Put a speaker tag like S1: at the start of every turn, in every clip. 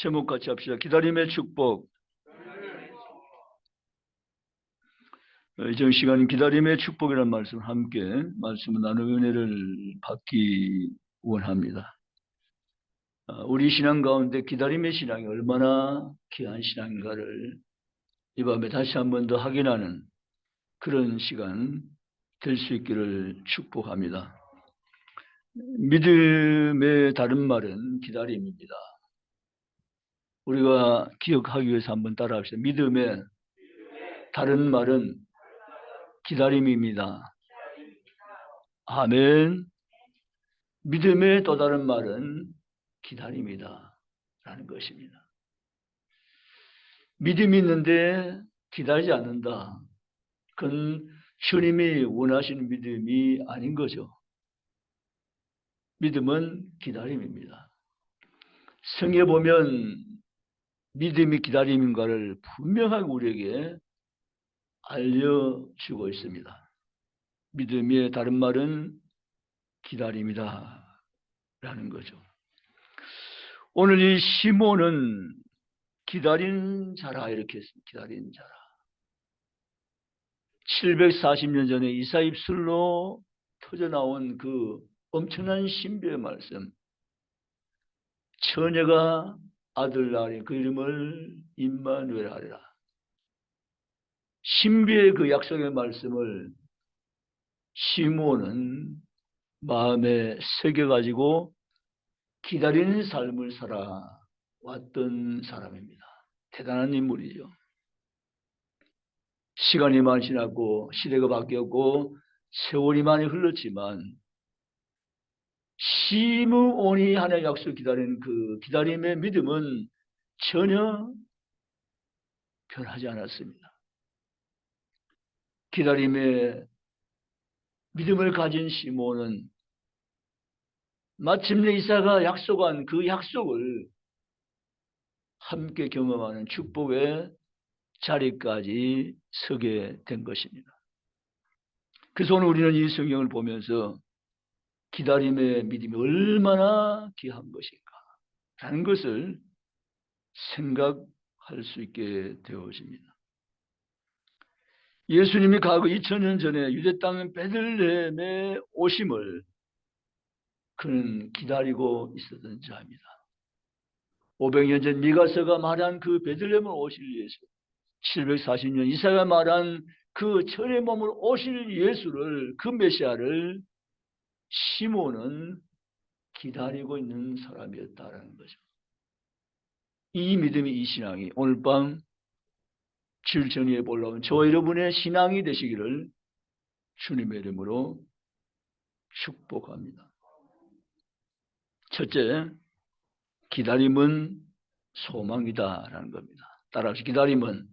S1: 제목 같이 합시다. 기다림의 축복. 이전 시간 기다림의 축복이라는 말씀을 함께 말씀을 나누는 은혜를 받기 원합니다. 우리 신앙 가운데 기다림의 신앙이 얼마나 귀한 신앙인가를 이 밤에 다시 한 번 더 확인하는 그런 시간 될 수 있기를 축복합니다. 믿음의 다른 말은 기다림입니다. 우리가 기억하기 위해서 한번 따라합시다. 믿음의 다른 말은 기다림입니다. 아멘. 믿음의 또 다른 말은 기다림이다 라는 것입니다. 믿음이 있는데 기다리지 않는다. 그건 주님이 원하시는 믿음이 아닌 거죠. 믿음은 기다림입니다. 성경에 보면 믿음이 기다림인가를 분명하게 우리에게 알려주고 있습니다. 믿음의 다른 말은 기다림이다 라는 거죠. 오늘 이 시몬은 기다린 자라 이렇게 했습니다. 기다린 자라. 740년 전에 이사 입술로 터져나온 그 엄청난 신비의 말씀. 처녀가 아들 낳으리 그 이름을 임마누엘 하리라. 신비의 그 약속의 말씀을 시몬은 마음에 새겨가지고 기다리는 삶을 살아왔던 사람입니다. 대단한 인물이죠. 시간이 많이 지났고 시대가 바뀌었고 세월이 많이 흘렀지만 시므온이 하나님의 약속을 기다리는 그 기다림의 믿음은 전혀 변하지 않았습니다. 기다림의 믿음을 가진 시므온은 마침내 이사가 약속한 그 약속을 함께 경험하는 축복의 자리까지 서게 된 것입니다. 그래서 오늘 우리는 이 성경을 보면서 기다림의 믿음이 얼마나 귀한 것인가 라는 것을 생각할 수 있게 되어집니다. 예수님이 과거 2000년 전에 유대 땅 베들레헴에 오심을 그는 기다리고 있었던 자입니다. 500년 전 미가서가 말한 그 베들레헴을 오실 예수, 740년 이사가 말한 그 천의 몸을 오실 예수를, 그 메시아를 시몬은 기다리고 있는 사람이었다라는 거죠. 이 믿음이, 이 신앙이 오늘 밤 주일 정리에 올라온 저와 여러분의 신앙이 되시기를 주님의 이름으로 축복합니다. 첫째, 기다림은 소망이다라는 겁니다. 따라합시다. 기다림은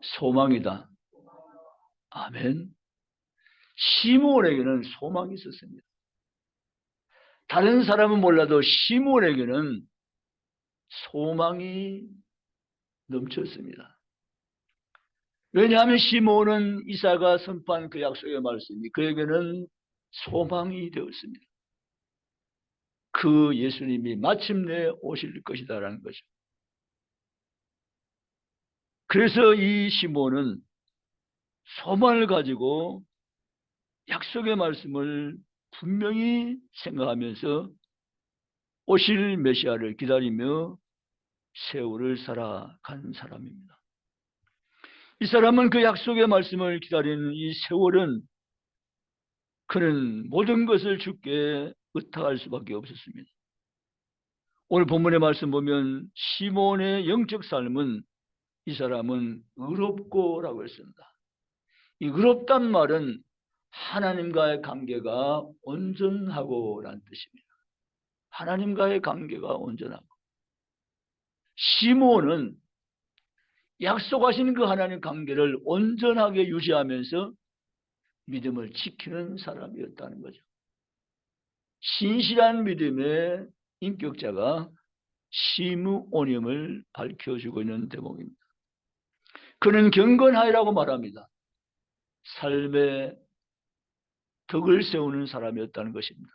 S1: 소망이다. 아멘. 시므온에게는 소망이 있었습니다. 다른 사람은 몰라도 시므온에게는 소망이 넘쳤습니다. 왜냐하면 시므온은 이사가 선포한 그 약속의 말씀이 그에게는 소망이 되었습니다. 그 예수님이 마침내 오실 것이다라는 거죠. 그래서 이 시몬은 소망을 가지고 약속의 말씀을 분명히 생각하면서 오실 메시아를 기다리며 세월을 살아간 사람입니다. 이 사람은 그 약속의 말씀을 기다리는 이 세월은 그는 모든 것을 주께 의탁할 수밖에 없었습니다. 오늘 본문의 말씀 보면 시몬의 영적 삶은 이 사람은 의롭고라고 했습니다. 이 의롭단 말은 하나님과의 관계가 온전하고라는 뜻입니다. 하나님과의 관계가 온전하고, 시몬은 약속하신 그 하나님 관계를 온전하게 유지하면서 믿음을 지키는 사람이었다는 거죠. 신실한 믿음의 인격자가 시므온임을 밝혀주고 있는 대목입니다. 그는 경건하리라고 말합니다. 삶의 덕을 세우는 사람이었다는 것입니다.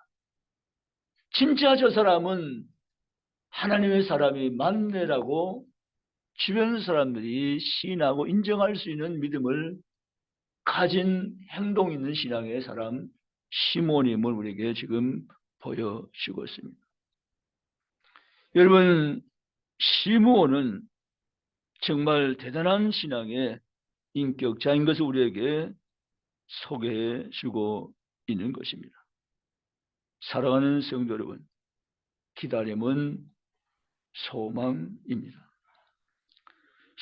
S1: 진짜 저 사람은 하나님의 사람이 맞네라고 주변 사람들이 시인하고 인정할 수 있는 믿음을 가진 행동 있는 신앙의 사람 시몬임을 우리에게 지금 보여주고 있습니다. 여러분, 시몬은 정말 대단한 신앙의 인격자인 것을 우리에게 소개해 주고 있는 것입니다. 사랑하는 성도 여러분, 기다림은 소망입니다.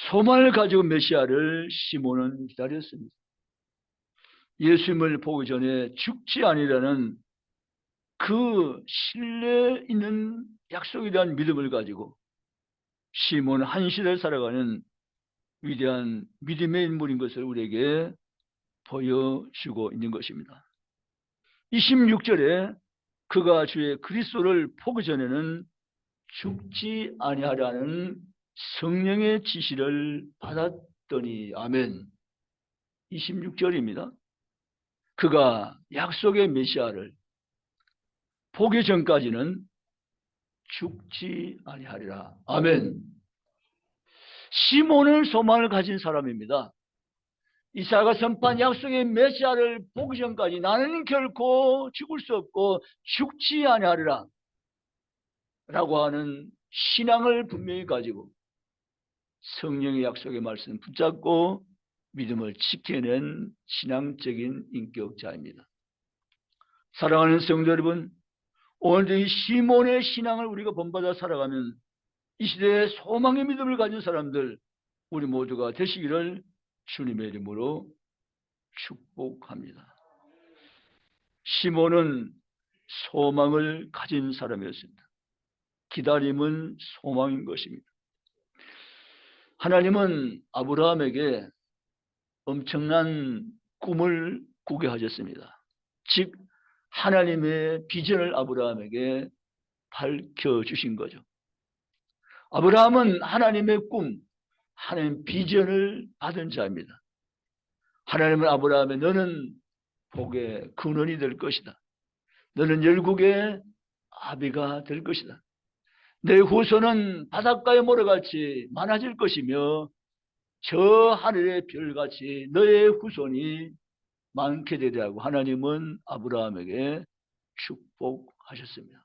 S1: 소망을 가지고 메시아를 시몬은 기다렸습니다. 예수님을 보기 전에 죽지 아니라는 그 신뢰 있는 약속에 대한 믿음을 가지고 시몬은 한 시대를 살아가는 위대한 믿음의 인물인 것을 우리에게 보여주고 있는 것입니다. 26절에 그가 주의 그리스도를 보기 전에는 죽지 아니하라는 성령의 지시를 받았더니, 아멘. 26절입니다. 그가 약속의 메시아를 보기 전까지는 죽지 아니하리라. 아멘. 시몬은 소망을 가진 사람입니다. 이사야가 선포한 약속의 메시아를 보기 전까지 나는 결코 죽을 수 없고 죽지 아니하리라 라고 하는 신앙을 분명히 가지고 성령의 약속의 말씀 붙잡고 믿음을 지켜낸 신앙적인 인격자입니다. 사랑하는 성도 여러분, 오늘도 이 시몬의 신앙을 우리가 본받아 살아가면 이 시대에 소망의 믿음을 가진 사람들 우리 모두가 되시기를 주님의 이름으로 축복합니다. 시몬은 소망을 가진 사람이었습니다. 기다림은 소망인 것입니다. 하나님은 아브라함에게 엄청난 꿈을 꾸게 하셨습니다. 즉 하나님의 비전을 아브라함에게 밝혀주신 거죠. 아브라함은 하나님의 꿈, 하나님의 비전을 받은 자입니다. 하나님은 아브라함에 너는 복의 근원이 될 것이다. 너는 열국의 아비가 될 것이다. 내 후손은 바닷가의 모래같이 많아질 것이며 저 하늘의 별같이 너의 후손이 많게 되리라고 하나님은 아브라함에게 축복하셨습니다.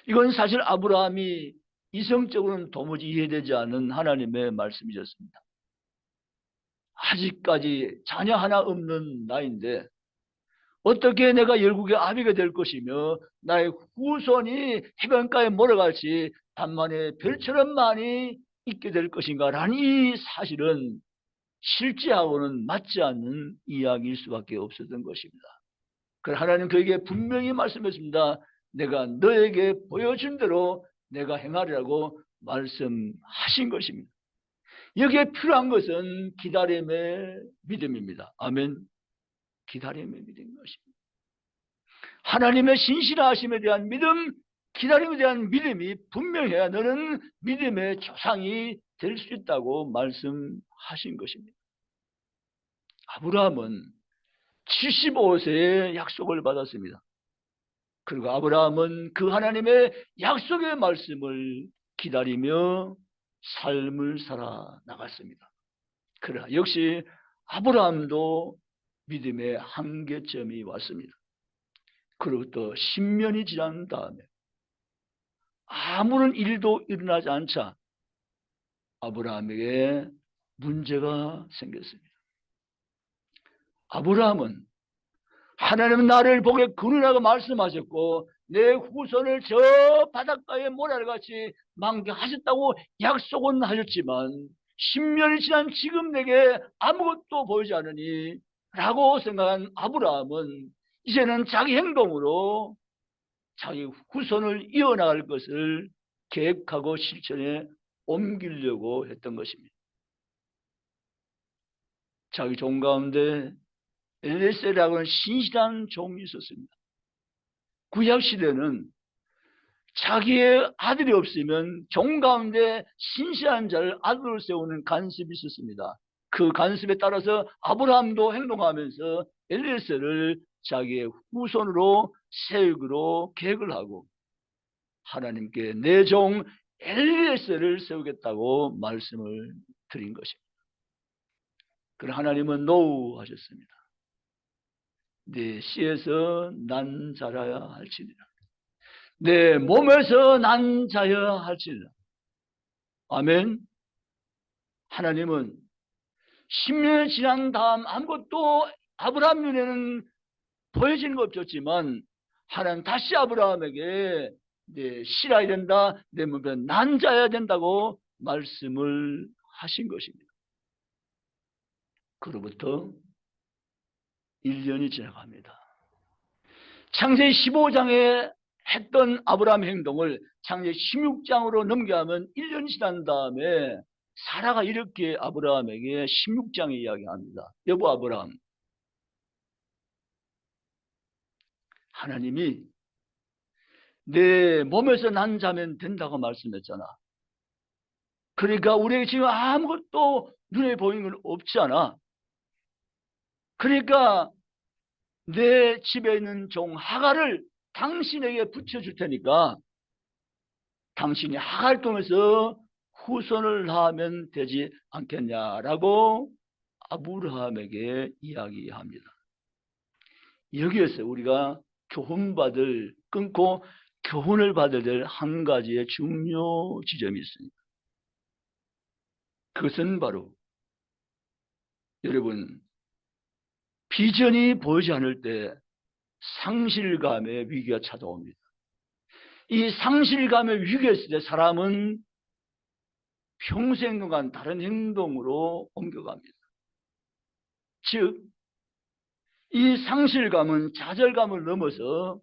S1: 이건 사실 아브라함이 이성적으로는 도무지 이해되지 않는 하나님의 말씀이셨습니다. 아직까지 자녀 하나 없는 나인데 어떻게 내가 열국의 아비가 될 것이며 나의 후손이 해변가의 모래같이 단만의 별처럼 많이 있게 될 것인가 라는 이 사실은 실제하고는 맞지 않는 이야기일 수밖에 없었던 것입니다. 그러나 하나님 그에게 분명히 말씀했습니다. 내가 너에게 보여준 대로 내가 행하리라고 말씀하신 것입니다. 여기에 필요한 것은 기다림의 믿음입니다. 아멘. 기다림의 믿음인 것입니다. 하나님의 신실하심에 대한 믿음, 기다림에 대한 믿음이 분명해야 너는 믿음의 조상이 될 수 있다고 말씀하신 것입니다. 아브라함은 75세에 약속을 받았습니다. 그리고 아브라함은 그 하나님의 약속의 말씀을 기다리며 삶을 살아 나갔습니다. 그러나 역시 아브라함도 믿음의 한계점이 왔습니다. 그리고 또 10년이 지난 다음에 아무런 일도 일어나지 않자 아브라함에게 문제가 생겼습니다. 아브라함은 하나님은 나를 복의 근원이라고 말씀하셨고 내 후손을 저 바닷가의 모래같이 많게 하셨다고 약속은 하셨지만 10년이 지난 지금 내게 아무것도 보이지 않으니 라고 생각한 아브라함은 이제는 자기 행동으로 자기 후손을 이어나갈 것을 계획하고 실천에 옮기려고 했던 것입니다. 자기 종 가운데 엘리에셀이라고 하는 신실한 종이 있었습니다. 구약시대는 자기의 아들이 없으면 종 가운데 신실한 자를 아들로 세우는 간섭이 있었습니다. 그 간섭에 따라서 아브라함도 행동하면서 엘리에셀을 자기의 후손으로 세우기로 계획을 하고 하나님께 내 종 엘리에셀을 세우겠다고 말씀을 드린 것입니다. 그러나 하나님은 노우 하셨습니다. 네 씨에서 난 자라야 할지니라. 내 몸에서 난 자여야 할지니라. 아멘. 하나님은 10년이 지난 다음 아무것도 아브라함 눈에는 보여지는 거 없었지만 하나님 다시 아브라함에게 내 씨라야 된다, 내 몸에 난 자여야 된다고 말씀을 하신 것입니다. 그로부터 1년이 지나갑니다. 창세기 15장에 했던 아브라함 행동을 창세기 16장으로 넘겨가면 1년이 지난 다음에 사라가 이렇게 아브라함에게 16장에 이야기합니다. 여보 아브라함, 하나님이 내 몸에서 난 자면 된다고 말씀했잖아. 그러니까 우리에게 지금 아무것도 눈에 보이는 건 없잖아. 그러니까 내 집에 있는 종 하갈을 당신에게 붙여줄 테니까 당신이 하갈 통해서 후손을 낳으면 되지 않겠냐라고 아브라함에게 이야기합니다. 여기에서 우리가 끊고 교훈을 받아야 될 한 가지의 중요 지점이 있습니다. 그것은 바로 여러분, 비전이 보이지 않을 때 상실감의 위기가 찾아옵니다. 이 상실감의 위기가 있을 때 사람은 평생간 다른 행동으로 옮겨갑니다. 즉, 이 상실감은 좌절감을 넘어서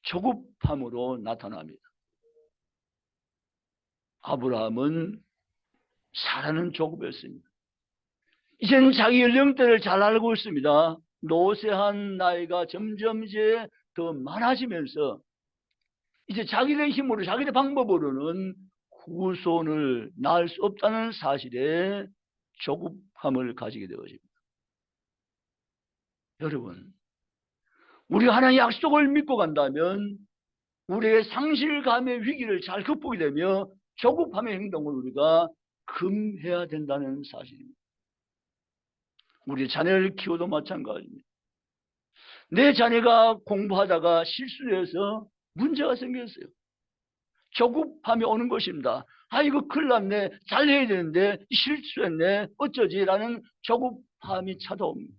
S1: 조급함으로 나타납니다. 아브라함은 사라는 조급했습니다. 이제는 자기 연령대를 잘 알고 있습니다. 노쇠한 나이가 점점 이제 더 많아지면서 이제 자기의 힘으로 자기의 방법으로는 후손을 낳을 수 없다는 사실에 조급함을 가지게 되어집니다. 여러분, 우리가 하나님의 약속을 믿고 간다면 우리의 상실감의 위기를 잘 극복이 되며 조급함의 행동을 우리가 금해야 된다는 사실입니다. 우리 자녀를 키워도 마찬가지입니다. 내 자녀가 공부하다가 실수를 해서 문제가 생겼어요. 조급함이 오는 것입니다. 이거 큰일 났네. 잘해야 되는데 실수했네. 어쩌지? 라는 조급함이 찾아옵니다.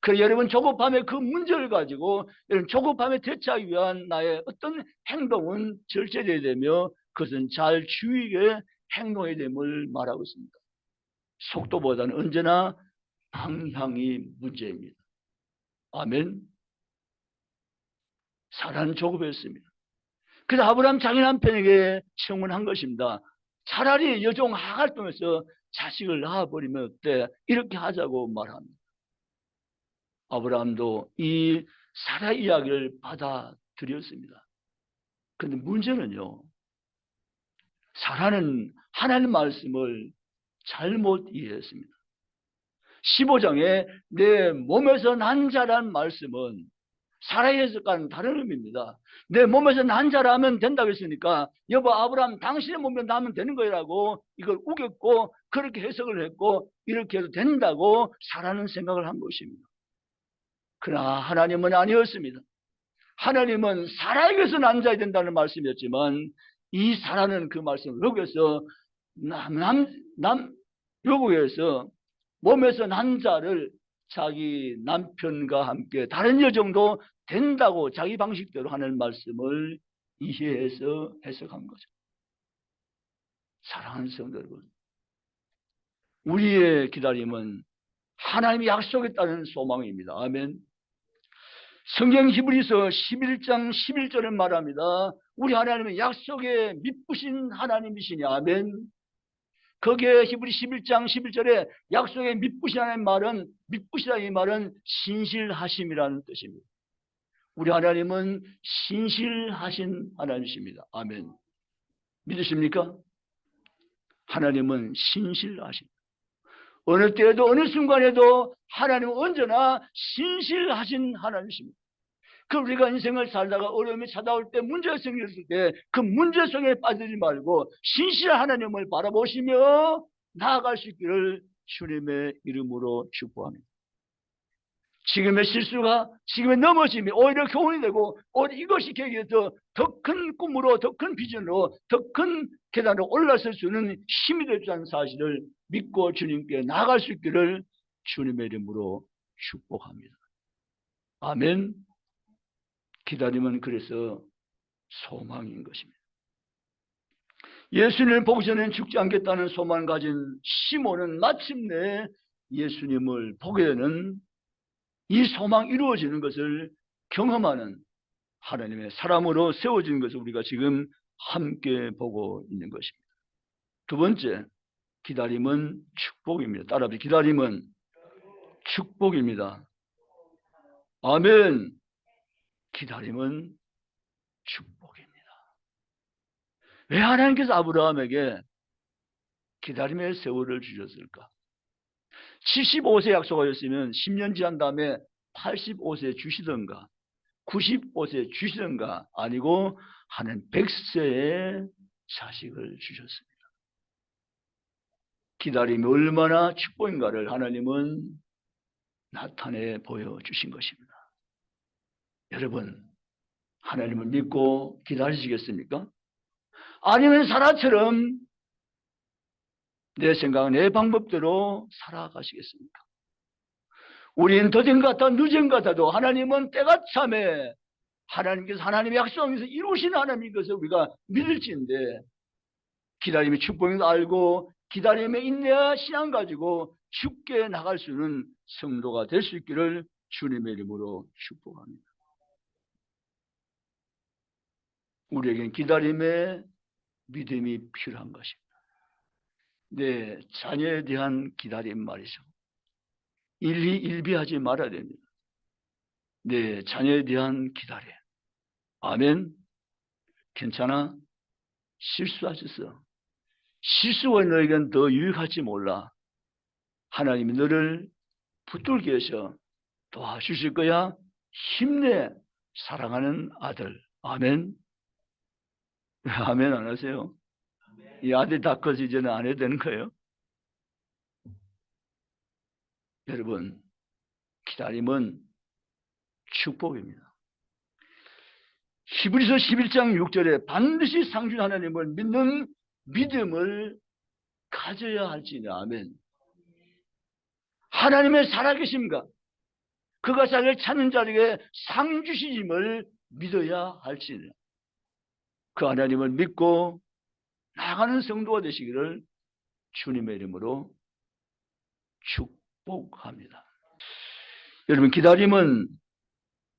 S1: 그래서 여러분, 조급함의 그 문제를 가지고 여러분 조급함에 대처하기 위한 나의 어떤 행동은 절제되어야 되며 그것은 잘 주의게 행동해야 됨을 말하고 있습니다. 속도보다는 언제나 방향이 문제입니다. 아멘. 사라는 조급했습니다. 그래서 아브라함 자기 남편에게 청혼한 것입니다. 차라리 여종 하갈 통해서 자식을 낳아버리면 어때? 이렇게 하자고 말합니다. 아브라함도 이 사라 이야기를 받아들였습니다. 그런데 문제는요, 사라는 하나님 말씀을 잘못 이해했습니다. 15장에 내 몸에서 난 자란 말씀은 사라의 해석과는 다른 의미입니다. 내 몸에서 난 자라면 된다고 했으니까 여보 아브라함 당신의 몸에 나면 되는 거라고 이걸 우겼고 그렇게 해석을 했고 이렇게 해도 된다고 사라는 생각을 한 것입니다. 그러나 하나님은 아니었습니다. 하나님은 사라에게서 난 자야 된다는 말씀이었지만 이 사라는 그 말씀을 여기서 여기에서 몸에서 난 자를 자기 남편과 함께 다른 여정도 된다고 자기 방식대로 하는 말씀을 이해해서 해석한 거죠. 사랑하는 성도 여러분, 우리의 기다림은 하나님의 약속에 따른 소망입니다. 아멘. 성경 히브리서 11장 11절을 말합니다. 우리 하나님은 약속에 미쁘신 하나님이시니 아멘. 거기에 히브리 11장 11절에 약속에 미쁘시다는 말은 미쁘시다는 이 말은 신실하심이라는 뜻입니다. 우리 하나님은 신실하신 하나님이십니다. 아멘. 믿으십니까? 하나님은 신실하십니다. 어느 때에도 어느 순간에도 하나님은 언제나 신실하신 하나님이십니다. 그 우리가 인생을 살다가 어려움이 찾아올 때, 문제가 생겼을 때 그 문제 속에 빠지지 말고 신실한 하나님을 바라보시며 나아갈 수 있기를 주님의 이름으로 축복합니다. 지금의 실수가, 지금의 넘어짐이 오히려 교훈이 되고, 오히려 이것이 계기에 더 큰 꿈으로, 더 큰 비전으로, 더 큰 계단으로 올라설 수 있는 힘이 될 줄 아는 사실을 믿고 주님께 나아갈 수 있기를 주님의 이름으로 축복합니다. 아멘. 기다림은 그래서 소망인 것입니다. 예수님을 보기 전에는 죽지 않겠다는 소망을 가진 시몬은 마침내 예수님을 보게 되는, 이 소망이 이루어지는 것을 경험하는 하나님의 사람으로 세워진 것을 우리가 지금 함께 보고 있는 것입니다. 두 번째, 기다림은 축복입니다. 따라합시다. 기다림은 축복입니다. 아멘. 기다림은 축복입니다. 왜 하나님께서 아브라함에게 기다림의 세월을 주셨을까? 75세 약속하셨으면 10년 지난 다음에 85세 주시던가 95세 주시던가, 아니고 하나님 100세의 자식을 주셨습니다. 기다림이 얼마나 축복인가를 하나님은 나타내 보여주신 것입니다. 여러분, 하나님을 믿고 기다리시겠습니까? 아니면 사라처럼 내 생각, 내 방법대로 살아가시겠습니까? 우리는 더딘 것 같아 늦은 것 같아도 하나님은 때가 참에 하나님께서 하나님의 약속에서 이루신 하나님인 것을 우리가 믿을지인데, 기다림이 축복인 걸 알고 기다림의 인내와 신앙 가지고 죽게 나갈 수 있는 성도가 될 수 있기를 주님의 이름으로 축복합니다. 우리에겐 기다림의 믿음이 필요한 것입니다. 내 자녀에 대한 기다림 말이죠. 일비하지 말아야 됩니다. 내 자녀에 대한 기다림. 아멘. 괜찮아? 실수하셨어. 실수가 너에겐 더 유익할지 몰라. 하나님이 너를 붙들게 해서 도와주실 거야. 힘내. 사랑하는 아들. 아멘. 아멘 안 하세요? 이 아들 다 커서 이제는 안 해도 되는 거예요? 여러분, 기다림은 축복입니다. 히브리서 11장 6절에 반드시 상주 하나님을 믿는 믿음을 가져야 할지니. 아멘. 하나님의 살아계심과 그가 자기를 찾는 자에게 상 주시심을 믿어야 할지니. 그 하나님을 믿고 나가는 성도가 되시기를 주님의 이름으로 축복합니다. 여러분, 기다림은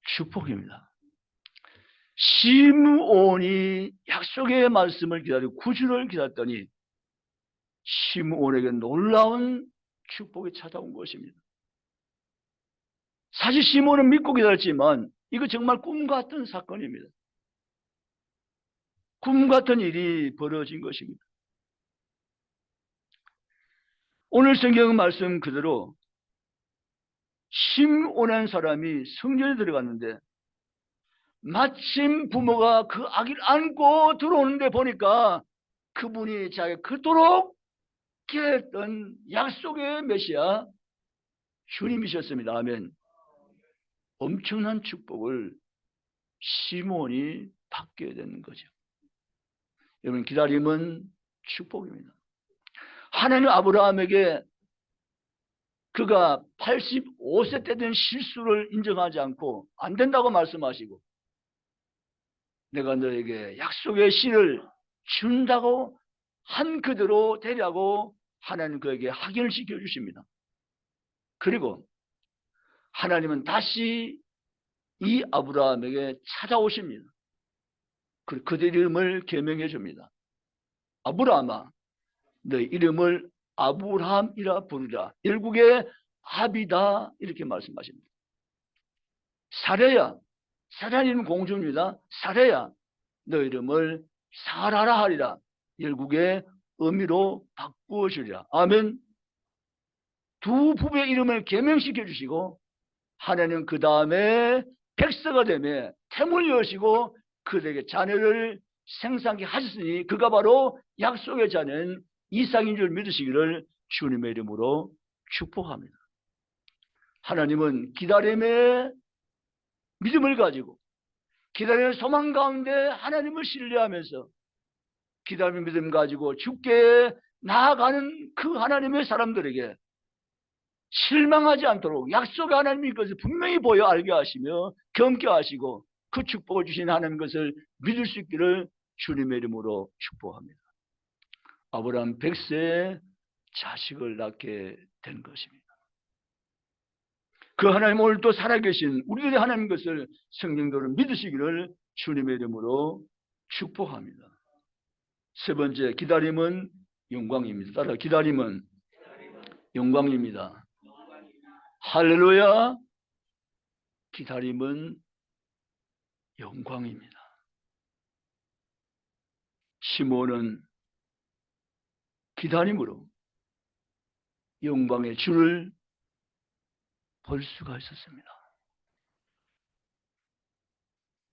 S1: 축복입니다. 시므온이 약속의 말씀을 기다리고 9주를 기다렸더니 시므온에게 놀라운 축복이 찾아온 것입니다. 사실 시므온은 믿고 기다렸지만 이거 정말 꿈 같은 사건입니다. 꿈 같은 일이 벌어진 것입니다. 오늘 성경 말씀 그대로 시므온이라는 사람이 성전에 들어갔는데 마침 부모가 그 아기를 안고 들어오는데 보니까 그분이 자기가 그토록 기다렸던 약속의 메시아 주님이셨습니다. 아멘. 엄청난 축복을 시므온이 받게 되는 거죠. 여러분, 기다림은 축복입니다. 하나님 아브라함에게 그가 85세 때 된 실수를 인정하지 않고 안 된다고 말씀하시고 내가 너에게 약속의 씨를 준다고 한 그대로 되라고 하나님 그에게 확인을 시켜주십니다. 그리고 하나님은 다시 이 아브라함에게 찾아오십니다. 그들 이름을 계명해 줍니다. 아브라함아, 너의 이름을 아브라함이라 부르라. 열국의 아비다, 이렇게 말씀하십니다. 사레야, 사라는 공주입니다. 사레야, 너 이름을 사라라 하리라. 열국의 의미로 바꾸어 주리라. 아멘. 두 부부의 이름을 계명시켜 주시고 하나님 그 다음에 백서가 되며 태문을 여시고 그들에게 자녀를 생산케 하셨으니 그가 바로 약속의 자녀인 이삭인 줄 믿으시기를 주님의 이름으로 축복합니다. 하나님은 기다림의 믿음을 가지고 기다림의 소망 가운데 하나님을 신뢰하면서 기다림의 믿음 가지고 주께 나아가는 그 하나님의 사람들에게 실망하지 않도록 약속의 하나님의 것을 분명히 보여 알게 하시며 겸게 하시고 그 축복을 주신 하나님 것을 믿을 수 있기를 주님의 이름으로 축복합니다. 아브라함 100세에 자식을 낳게 된 것입니다. 그 하나님 오늘도 살아계신 우리들의 하나님 것을 성경대로 믿으시기를 주님의 이름으로 축복합니다. 세 번째, 기다림은 영광입니다. 따라 기다림은 영광입니다. 할렐루야. 기다림은 영광입니다. 시몬은 기다림으로 영광의 주를 볼 수가 있었습니다.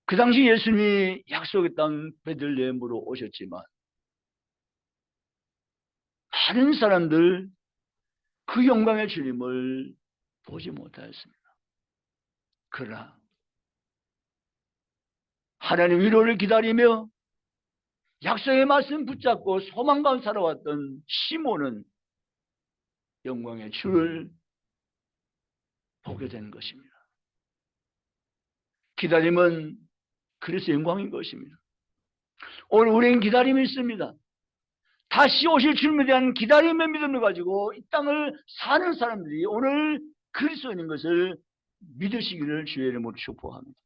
S1: 그 당시 예수님이 약속의 땅 베들레헴으로 오셨지만 많은 사람들 그 영광의 주님을 보지 못하였습니다. 그러나 하나님 위로를 기다리며 약속의 말씀 붙잡고 소망 가운데 살아왔던 시몬은 영광의 주를 보게 된 것입니다. 기다림은 그래서 영광인 것입니다. 오늘 우리는 기다림이 있습니다. 다시 오실 주님에 대한 기다림의 믿음을 가지고 이 땅을 사는 사람들이 오늘 그리스도인인 것을 믿으시기를 주의 이름으로 축복합니다.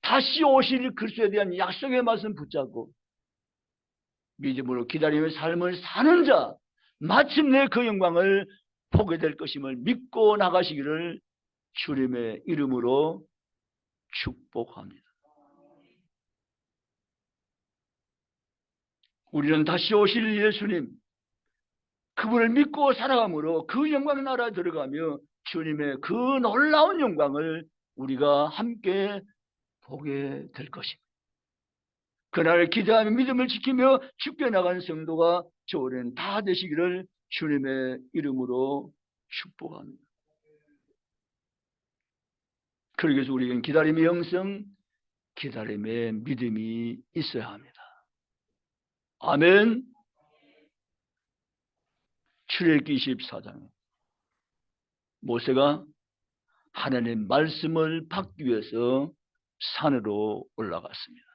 S1: 다시 오실 그리스도에 대한 약속의 말씀 붙잡고 믿음으로 기다림의 삶을 사는 자, 마침내 그 영광을 보게 될 것임을 믿고 나가시기를 주님의 이름으로 축복합니다. 우리는 다시 오실 예수님, 그분을 믿고 살아감으로 그 영광의 나라에 들어가며 주님의 그 놀라운 영광을 우리가 함께 보게 될 것입니다. 그날 기대하며 믿음을 지키며 죽게 나가는 성도가 저 올해는 다 되시기를 주님의 이름으로 축복합니다. 그러기 위해서 우리에겐 기다림의 영성, 기다림의 믿음이 있어야 합니다. 아멘. 출애굽기 24장에 모세가 하나님의 말씀을 받기 위해서 산으로 올라갔습니다.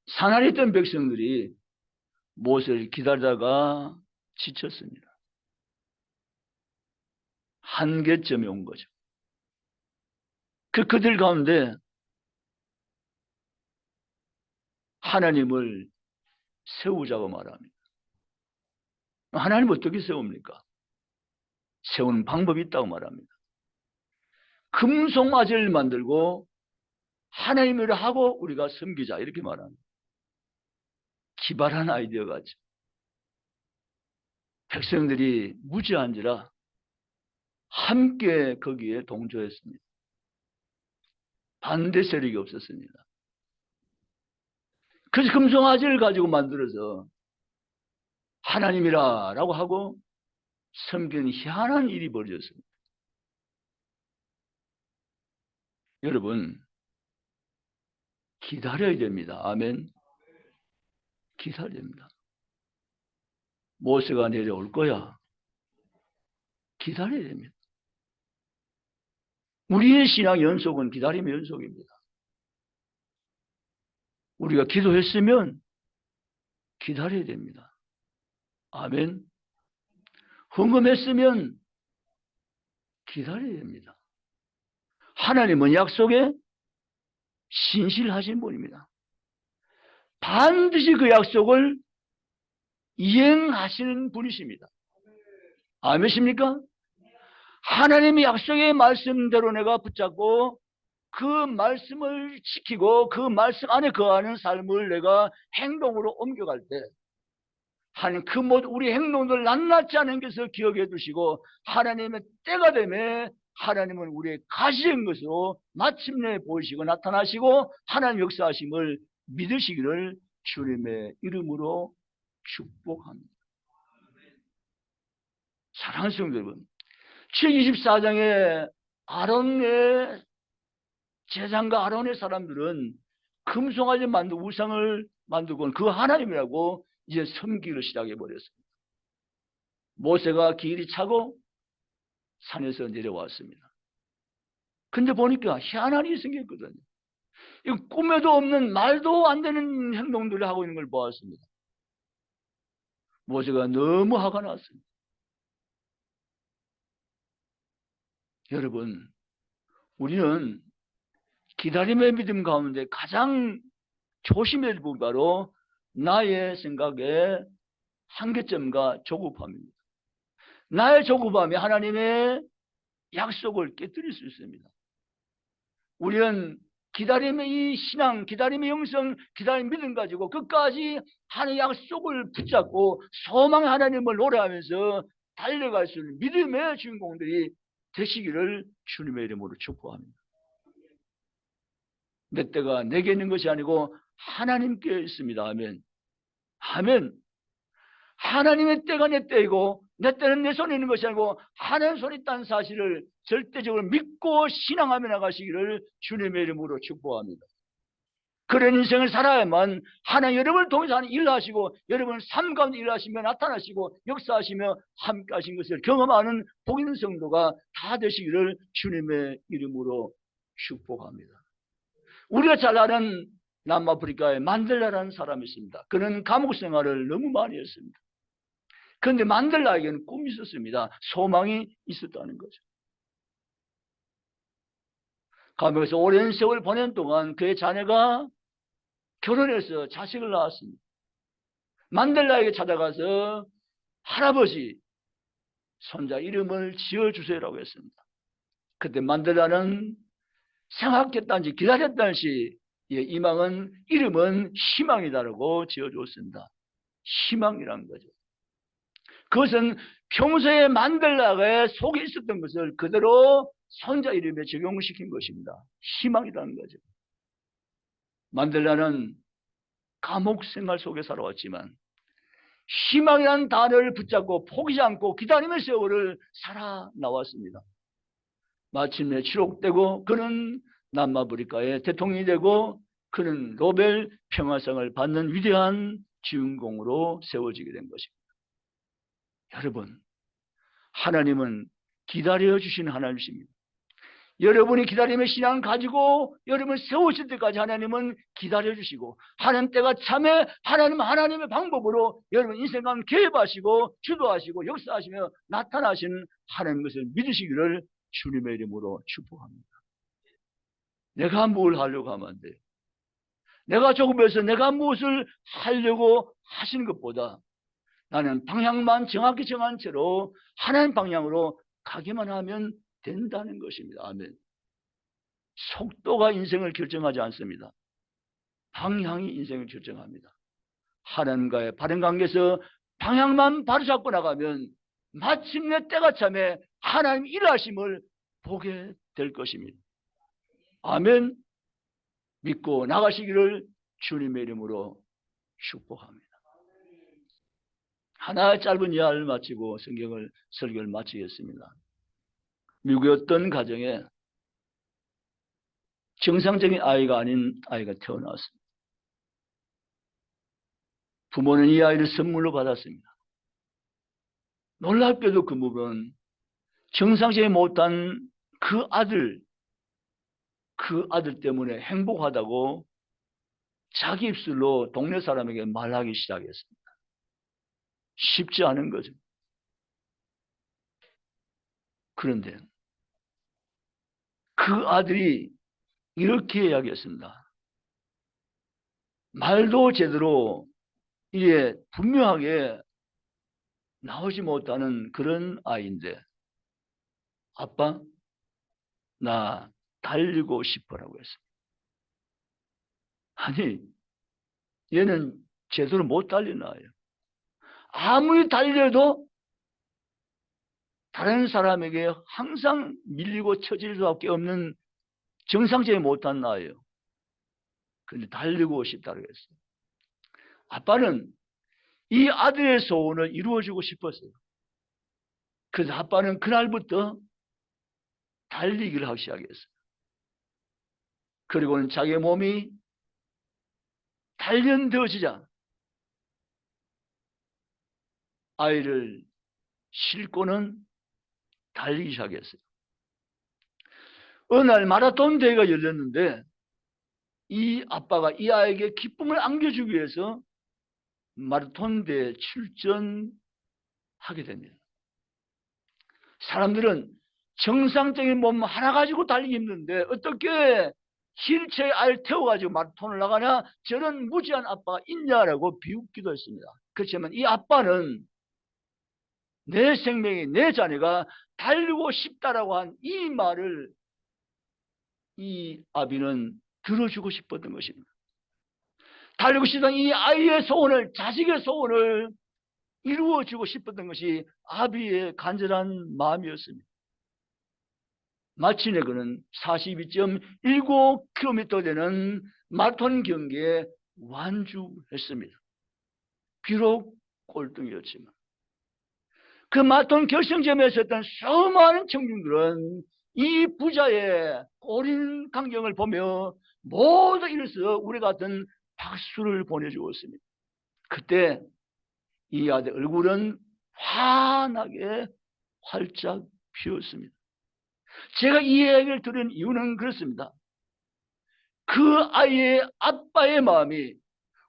S1: 산 아래 있던 백성들이 모세를 기다리다가 지쳤습니다. 한계점에 온 거죠. 그들 가운데 하나님을 세우자고 말합니다. 하나님 어떻게 세웁니까? 세우는 방법이 있다고 말합니다. 금송아지를 만들고 하나님을 하고 우리가 섬기자 이렇게 말합니다. 기발한 아이디어 같죠. 백성들이 무지한지라 함께 거기에 동조했습니다. 반대 세력이 없었습니다. 그래서 금송아지를 가지고 만들어서 하나님이라고 하고 섬기는 희한한 일이 벌어졌습니다. 여러분, 기다려야 됩니다. 아멘. 기다려야 됩니다. 모세가 내려올 거야. 기다려야 됩니다. 우리의 신앙 연속은 기다림의 연속입니다. 우리가 기도했으면 기다려야 됩니다. 아멘. 헌금했으면 기다려야 됩니다. 하나님은 약속에 신실하신 분입니다. 반드시 그 약속을 이행하시는 분이십니다. 아멘입니까? 하나님의 약속의 말씀대로 내가 붙잡고 그 말씀을 지키고 그 말씀 안에 거하는 삶을 내가 행동으로 옮겨갈 때 하나님 그 모든 우리 행동들 낱낱지 않은 것을 기억해 두시고 하나님의 때가 되매 하나님은 우리의 가시인 것으로 마침내 보이시고 나타나시고 하나님 역사하심을 믿으시기를 주님의 이름으로 축복합니다. 사랑하는 성도 여러분, 724장의 아론의 제사장과 아론의 사람들은 금송아지 만들고 우상을 만들고 그 하나님이라고 이제 섬기기를 시작해버렸습니다. 모세가 길이 차고 산에서 내려왔습니다. 근데 보니까 희한한 일이 생겼거든요. 이 꿈에도 없는 말도 안 되는 행동들을 하고 있는 걸 보았습니다. 모세가 너무 화가 났습니다. 여러분, 우리는 기다림의 믿음 가운데 가장 조심해야 될 부분 바로 나의 생각의 한계점과 조급함입니다. 나의 조급함이 하나님의 약속을 깨뜨릴 수 있습니다. 우리는 기다림의 이 신앙, 기다림의 영성, 기다림의 믿음 가지고 끝까지 하나님의 약속을 붙잡고 소망의 하나님을 노래하면서 달려갈 수 있는 믿음의 주인공들이 되시기를 주님의 이름으로 축복합니다. 내 때가 내게 있는 것이 아니고 하나님께 있습니다. 아멘. 아멘. 하나님의 때가 내 때이고 내 때는 내 손에 있는 것이 아니고 하나님 손에 있다는 사실을 절대적으로 믿고 신앙하며 나가시기를 주님의 이름으로 축복합니다. 그런 인생을 살아야만 하나님 여러분을 통해서 하나님 일하시고 여러분을 삶 가운데 일하시며 나타나시고 역사하시며 함께 하신 것을 경험하는 복 있는 성도가 다 되시기를 주님의 이름으로 축복합니다. 우리가 잘 아는 남아프리카의 만델라라는 사람이 있습니다. 그는 감옥 생활을 너무 많이 했습니다. 그런데 만델라에게는 꿈이 있었습니다. 소망이 있었다는 거죠. 감옥에서 오랜 세월 보낸 동안 그의 자녀가 결혼해서 자식을 낳았습니다. 만델라에게 찾아가서 할아버지, 손자 이름을 지어주세요라고 했습니다. 그때 만델라는 생각했다는지 기다렸다는지 이망은 이름은 희망이다라고 지어줬습니다. 희망이라는 거죠. 그것은 평소에 만델라가 속에 있었던 것을 그대로 손자 이름에 적용시킨 것입니다. 희망이라는 거죠. 만델라는 감옥 생활 속에 살아왔지만 희망이라는 단어를 붙잡고 포기하지 않고 기다림의 세월을 살아 나왔습니다. 마침내 추록되고 그는 남아프리카의 대통령이 되고 그는 노벨 평화상을 받는 위대한 주인공으로 세워지게 된 것입니다. 여러분, 하나님은 기다려주시는 하나님이십니다. 여러분이 기다림의 신앙을 가지고 여러분을 세우실 때까지 하나님은 기다려주시고 하나님 때가 참에 하나님의 방법으로 여러분 인생 가운데 개입하시고 주도하시고 역사하시며 나타나시는 하나님 것을 믿으시기를 주님의 이름으로 축복합니다. 내가 뭘 하려고 하면 안 돼요. 내가 조급해서 내가 무엇을 하려고 하시는 것보다 나는 방향만 정확히 정한 채로 하나님 방향으로 가기만 하면 된다는 것입니다. 아멘. 속도가 인생을 결정하지 않습니다. 방향이 인생을 결정합니다. 하나님과의 바른 관계에서 방향만 바로 잡고 나가면 마침내 때가 참에 하나님 일하심을 보게 될 것입니다. 아멘. 믿고 나가시기를 주님의 이름으로 축복합니다. 하나의 짧은 이야기를 마치고 설교를 마치겠습니다. 미국의 어떤 가정에 정상적인 아이가 아닌 아이가 태어났습니다. 부모는 이 아이를 선물로 받았습니다. 놀랍게도 그 부부는 정상적이지 못한 그 아들 때문에 행복하다고 자기 입술로 동네 사람에게 말하기 시작했습니다. 쉽지 않은 거죠. 그런데 그 아들이 이렇게 이야기했습니다. 말도 제대로 이게 분명하게 나오지 못하는 그런 아이인데 아빠 나 달리고 싶어라고 했습니다. 아니 얘는 제대로 못 달리는 아이예요. 아무리 달려도 다른 사람에게 항상 밀리고 처질 수밖에 없는 정상적이 못한 나예요. 그런데 달리고 싶다고 했어요. 아빠는 이 아들의 소원을 이루어주고 싶었어요. 그래서 아빠는 그날부터 달리기를 하기 시작했어요. 그리고는 자기의 몸이 단련되어지자 아이를 싣고는 달리기 시작했어요. 어느 날 마라톤 대회가 열렸는데 이 아빠가 이 아이에게 기쁨을 안겨주기 위해서 마라톤 대회에 출전하게 됩니다. 사람들은 정상적인 몸 하나 가지고 달리기 힘든데 어떻게 휠체어에 아이를 태워가지고 마라톤을 나가냐, 저런 무지한 아빠가 있냐라고 비웃기도 했습니다. 그렇지만 이 아빠는 내 생명이, 내 자녀가 달리고 싶다라고 한 이 말을 이 아비는 들어주고 싶었던 것입니다. 달리고 싶던 이 아이의 소원을, 자식의 소원을 이루어주고 싶었던 것이 아비의 간절한 마음이었습니다. 마침내 그는 42.19km 되는 마라톤 경기에 완주했습니다. 비록 꼴등이었지만 그 마라톤 결승점에 섰던 수많은 청중들은 이 부자의 어린 광경을 보며 모두 일어서 우리 같은 박수를 보내주었습니다. 그때 이 아들 얼굴은 환하게 활짝 피었습니다. 제가 이 얘기를 들은 이유는 그렇습니다. 그 아이의 아빠의 마음이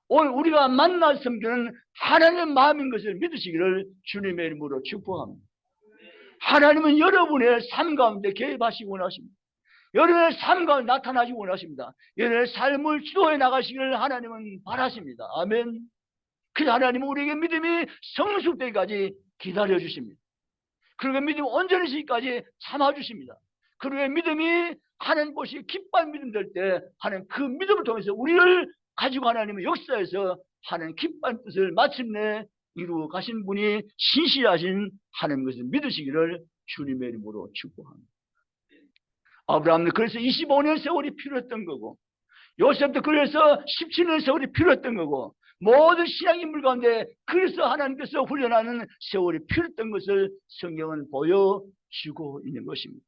S1: 오늘 우리가 만나 섬기는 하나님의 마음인 것을 믿으시기를 주님의 이름으로 축복합니다. 하나님은 여러분의 삶 가운데 개입하시기 원하십니다. 여러분의 삶 가운데 나타나시기 원하십니다. 여러분의 삶을 지도해 나가시기를 하나님은 바라십니다. 아멘. 그래서 하나님은 우리에게 믿음이 성숙되기까지 기다려주십니다. 그리고 믿음이 온전해지기까지 참아주십니다. 그리고 믿음이 하나님 보시기 기뻐한 믿음 될 때 하나님 그 믿음을 통해서 우리를 가지고 하나님의 역사에서 하나님 기뻐한 뜻을 마침내 이루어 가신 분이 신실하신 하나님 것을 믿으시기를 주님의 이름으로 축복합니다. 아브라함은 그래서 25년 세월이 필요했던 거고, 요셉도 그래서 17년 세월이 필요했던 거고, 모든 신앙 인물 가운데 그래서 하나님께서 훈련하는 세월이 필요했던 것을 성경은 보여주고 있는 것입니다.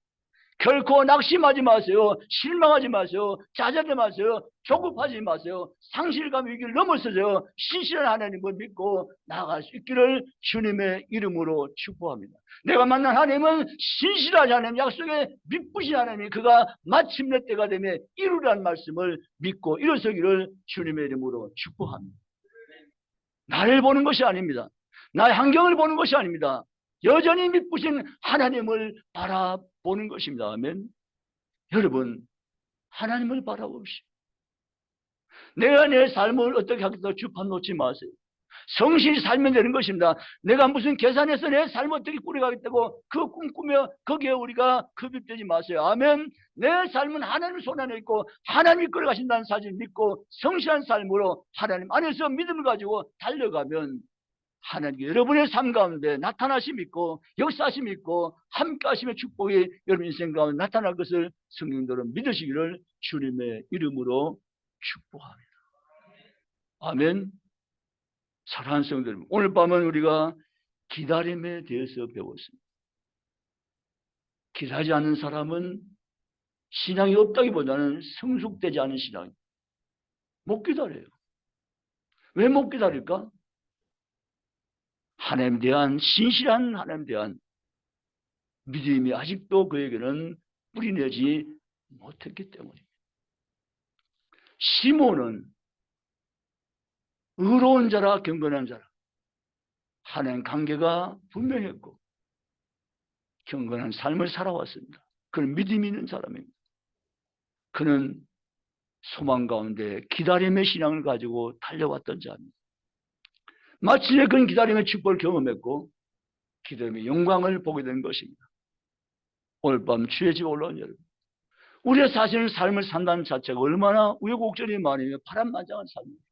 S1: 결코 낙심하지 마세요. 실망하지 마세요. 좌절하지 마세요. 조급하지 마세요. 상실감 위기를 넘어서서 신실한 하나님을 믿고 나아갈 수 있기를 주님의 이름으로 축복합니다. 내가 만난 하나님은 신실하지 하나님, 약속에 믿으신 하나님이 그가 마침내 때가 되면 이루라는 말씀을 믿고 일어서기를 주님의 이름으로 축복합니다. 나를 보는 것이 아닙니다. 나의 환경을 보는 것이 아닙니다. 여전히 믿으신 하나님을 바라보는 것입니다. 아멘. 여러분, 하나님을 바라봅시다. 내가 내 삶을 어떻게 하겠다고 주판 놓지 마세요. 성실히 살면 되는 것입니다. 내가 무슨 계산해서 내 삶을 어떻게 꾸려가겠다고 그 꿈꾸며 거기에 우리가 급입되지 마세요. 아멘. 내 삶은 하나님 손 안에 있고 하나님이 끌어가신다는 사실을 믿고 성실한 삶으로 하나님 안에서 믿음을 가지고 달려가면 하나님께 여러분의 삶 가운데 나타나심 있고 역사심 있고 함께 하심의 축복이 여러분 인생 가운데 나타날 것을 성령들은 믿으시기를 주님의 이름으로 축복합니다. 아멘. 사랑하는 성도들, 오늘 밤은 우리가 기다림에 대해서 배웠습니다. 기다리지 않는 사람은 신앙이 없다기보다는 성숙되지 않은 신앙입니다. 못 기다려요. 왜 못 기다릴까? 하나님에 대한 신실한 하나님에 대한 믿음이 아직도 그에게는 뿌리내지 못했기 때문입니다. 시몬은 의로운 자라 경건한 자라 하나님 관계가 분명했고 경건한 삶을 살아왔습니다. 그는 믿음이 있는 사람입니다. 그는 소망 가운데 기다림의 신앙을 가지고 달려왔던 자입니다. 마침내 그는 기다림의 축복을 경험했고 기다림의 영광을 보게 된 것입니다. 오늘 밤 주의 집에 올라온 여러분, 우리의 사실은 삶을 산다는 자체가 얼마나 우여곡절이 많으며 파란만장한 삶입니까?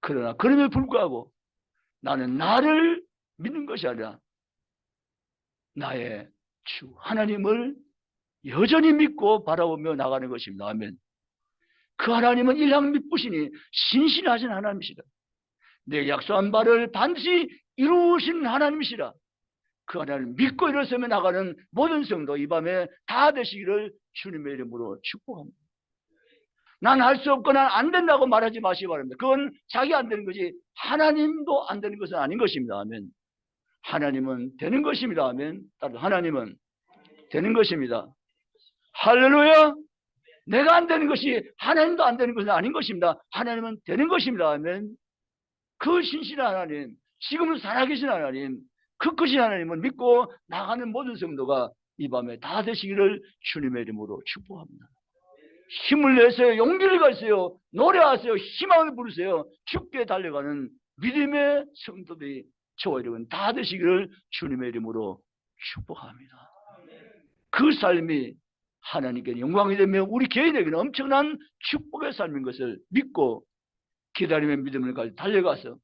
S1: 그러나 그럼에도 불구하고 나는 나를 믿는 것이 아니라 나의 주 하나님을 여전히 믿고 바라보며 나가는 것입니다. 아멘. 그 하나님은 일향미쁘시니 신실하신 하나님이시라. 내 약속한 바를 반드시 이루시는 하나님이시라. 그 하나님을 믿고 일어서며 나가는 모든 성도 이 밤에 다 되시기를 주님의 이름으로 축복합니다. 난 할 수 없거나 안 된다고 말하지 마시기 바랍니다. 그건 자기 안 되는 것이 하나님도 안 되는 것은 아닌 것입니다. 아멘. 하나님은 되는 것입니다. 아멘. 따라서 하나님은 되는 것입니다. 할렐루야. 내가 안 되는 것이 하나님도 안 되는 것은 아닌 것입니다. 하나님은 되는 것입니다. 아멘. 그 신실한 하나님, 지금은 살아계신 하나님, 그 크신 하나님을 믿고 나가는 모든 성도가 이 밤에 다 되시기를 주님의 이름으로 축복합니다. 힘을 내세요. 용기를 가세요. 노래하세요. 희망을 부르세요. 죽게 달려가는 믿음의 성도들이 저와 여러분 다 되시기를 주님의 이름으로 축복합니다. 그 삶이 하나님께 영광이 되며 우리 개인에게는 엄청난 축복의 삶인 것을 믿고 기다림의 믿음을 가지고 달려가서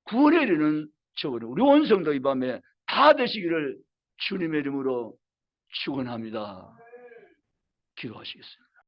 S1: 구원에 이르는 저와 우리 온 성도 이 밤에 다 되시기를 주님의 이름으로 축원합니다. 기도하시겠습니다.